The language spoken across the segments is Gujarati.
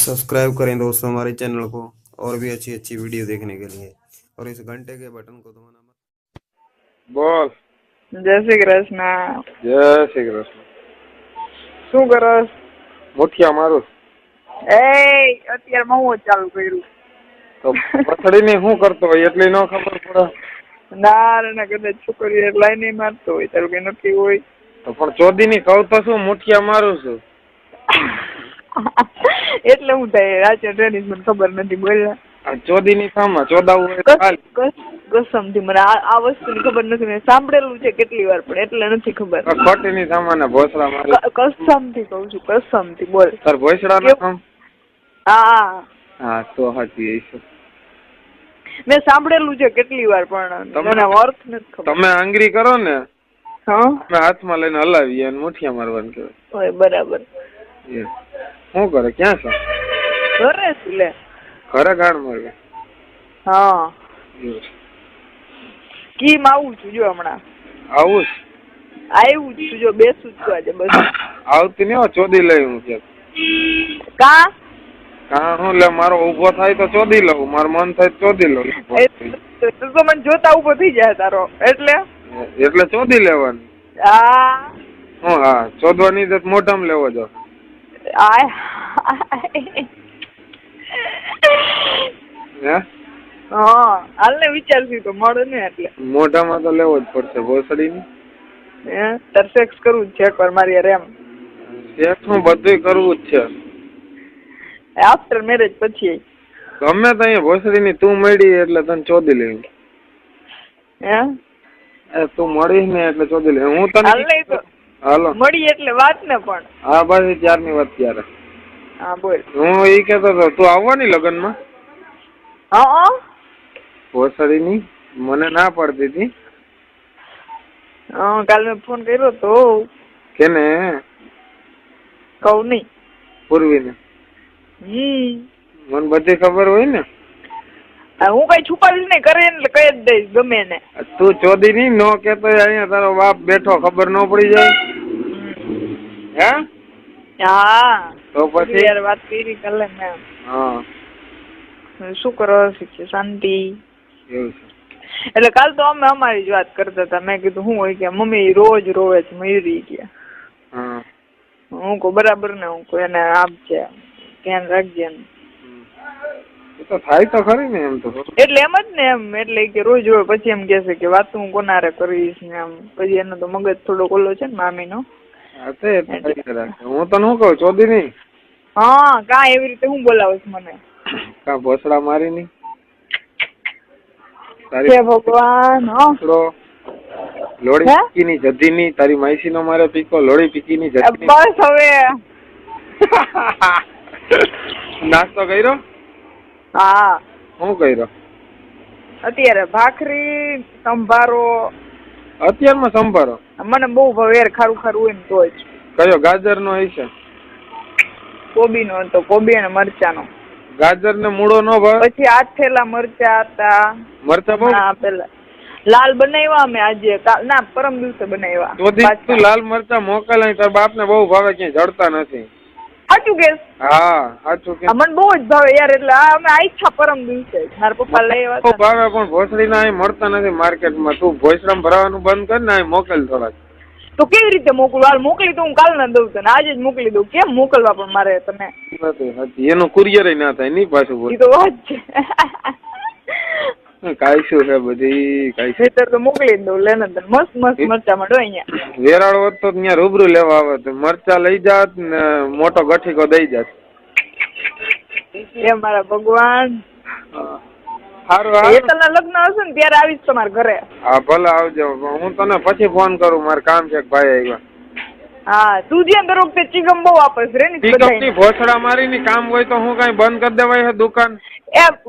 सब्सक्राइब करें दोस्तों हमारे चैनल को और भी अच्छी अच्छी वीडियो देखने के लिए और इस घंटे के बटन को दबाना मत। बोल। जय श्री कृष्ण। जय श्री कृष्ण। શું કરસ? મુઠિયા મારું અત્યારે હું ચાલુ કર્યું તો પથડીને શું કરતો હોય એટલી ન ખબર પડે? ના રે કદાચ છોકરી લાઈ નહીં મારતો હોય તારું કઈ નક્કી હોય તો પણ ચોદીની કહું તો શું મુઠિયા મારું છું એટલે હું થાય રાતે ટ્રેનિંગ મને ખબર નથી બોલ્યા ચોદીની સામા ચોદાવું હોય કસમથી મને આ વસ્તુની ખબર નથી મેં સાંભળેલું છે કેટલી વાર પણ એટલે નથી ખબર ખોટીની સામાના ભોસડા મારી કસમથી કહું છું કસમથી બોલ તાર ભોસડાનું કામ હા હા તો સાચી છે મેં સાંભળેલું છે કેટલી વાર પણ મને અર્થ નથી ખબર તમે આંગળી કરો ને હા અમે હાથમાં લઈને હલાવીએ અને મુઠિયા મારવાનું કહેવાય હોય બરાબર શું કરે ક્યાં છો? ઘરે છું લે ઘરે ગાણ મારવી હા કીમ આવું છું જો હમણાં આવું આવ્યું છું જો બેસું જ છું આજે બસ આવતી ને ચોદી લઈ હું કા હા હું લે મારો ઉભો થાય તો ચોદી લઉં મારું મન થાય તો ચોદી લઉં તો મને જોતા ઉભો થઈ જાય તારો એટલે ચોદી લેવાની હા હું હા ચોદવાની તો મોઢામાં લેવો જો હે હા હાલ ને વિચારશું તો મળે ને એટલે મોઢામાં તો લેવો જ પડશે ભોસડીની તાર સેક્સ કરવું જ છે એકવાર મારી યાર એમ સેક્સ હું બધું કરવું જ છે આફ્ટર મેરેજ પછી ગમે તો અહીંયા ભોસડીની તું મળી એટલે તને ચોદી લેવી હે તું મળી ને એટલે ચોદી લે હું તને હાલો મળી એટલે વાત ને પણ હા બસ ત્યારની વાત ત્યારે હા બોલ હું એ કેતો હતો તું આવવાની લગ્નમાં હા ભોસડીની મને ના પડતી હતી કાલ મેં ફોન કર્યો તો કેને કહું નહીં પૂર્વીને મને બધી ખબર હોય ને હું કઈ છુપાવીશ નહીં કરે એટલે કઈ જ દઈશ ગમે ને તું ચોદી ની નો કેતો અહીંયા તારો બાપ બેઠો ખબર ન પડી જાય હે હા તો પછી યાર વાત કરી કાલે મેં હા શું કરો છે શાંતિ એવું છે એટલે કાલ તો અમે અમારી જ વાત કરતા હતા મેં કીધું શું હોય કે મમ્મી રોજ રોવે છે મયુરી ગયા હું કહું બરાબર ને હું કહું એને આપજે ધ્યાન રાખજે તો થાય તો ખરી ને એમ તો એટલે એમ જ ને એમ એટલે કે રોજ રોજ પછી એમ કેશે કે વાત હું કોનારે કરીશ ને એમ પછી એનો તો મગજ થોડો ઓલો છે ને મામીનો હું તો શું કહું ચોદી નહીં હા કા એવી રીતે હું બોલાવીશ મને કા ભોસડા મારી નહીં ભગવાન લોડી પીકીની જધીની તારી માઈસીનો મારે પીકો લોડી પીકીની જધી બસ હવે નાસ્તો કર્યો હા શું કર્યો અત્યારે ભાખરી સંભારો અત્યારમાં સંભારો મને બહુ ભાવે યાર ખારું ખારું હોય ને તો જ કયો ગાજર નો હશે કોબી નો હતો કોબી અને મરચાનો ગાજર ને મૂળો નો ભાવે પછી આથેલા મરચા હતા મરચા બહુ પેલા લાલ બનાવ્યા અમે આજે ના પરમ દિવસે બનાવ્યા તો તું લાલ મરચા મોકલ તાર બાપ ને બહુ ભાવે ક્યાંય જડતા નથી સાચું કે હા સાચું કે મને બહુ જ ભાવે યાર એટલે અમે આઈછા પરમ દિવસે મારા પપ્પા લઈ આવ્યા ભાવે પણ ભોસડી ના મળતા નથી માર્કેટમાં તું ભોસડામાં ભરાવાનું બંધ કર ને મોકલ થોડાક તો કેવી રીતે મોકલું હાલ મોકલી તો હું કાલ ના દઉં તને આજે જ મોકલી દઉં કેમ મોકલવા પણ મારે તને એનું કુરિયર ના થાય નહીં પાછું તો વાત છે કાઈ શું છે બધી કાઈ ખેતર તો મોકલી દઉં લેને તને મસ્ત મસ્ત મરચા મળો અહીંયા વેરાળ હોત તો ત્યાં રૂબરૂ લેવા આવે તો મરચા લઈ જાત ને મોટો ગઠીકો દઈ જાત એ મારા ભગવાન સારું હેતલના લગ્ન હશે ને ત્યારે આવીશ તમારા ઘરે હા ભલે આવજો હું તને પછી ફોન કરું મારે કામ છે ભાઈ આવ્યા હા તું જ્યાં દર વખતે ચીગમ બહુ વાપસ રે ને ભોસડા મારી ની કામ હોય તો હું કઈ બંધ કરી દેવાય છે દુકાન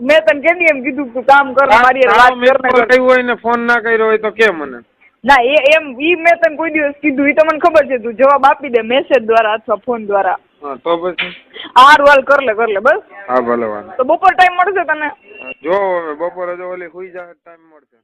મેં તને કેદી એમ કીધું તું કામ કર મારી વાત કર હોય ને ફોન ના કર્યો હોય તો કે મને ના એમ મેં તને કોઈ દિવસ કીધું એ તો મને ખબર છે તું જવાબ આપી દે મેસેજ દ્વારા અથવા ફોન દ્વારા હા તો પછી હારું હાલ કર લે બસ હા ભલે વાંધો તો બપોર ટાઈમ મળશે તને જો બપોરે જો ઓલી સુઈ જાય ટાઈમ મળશે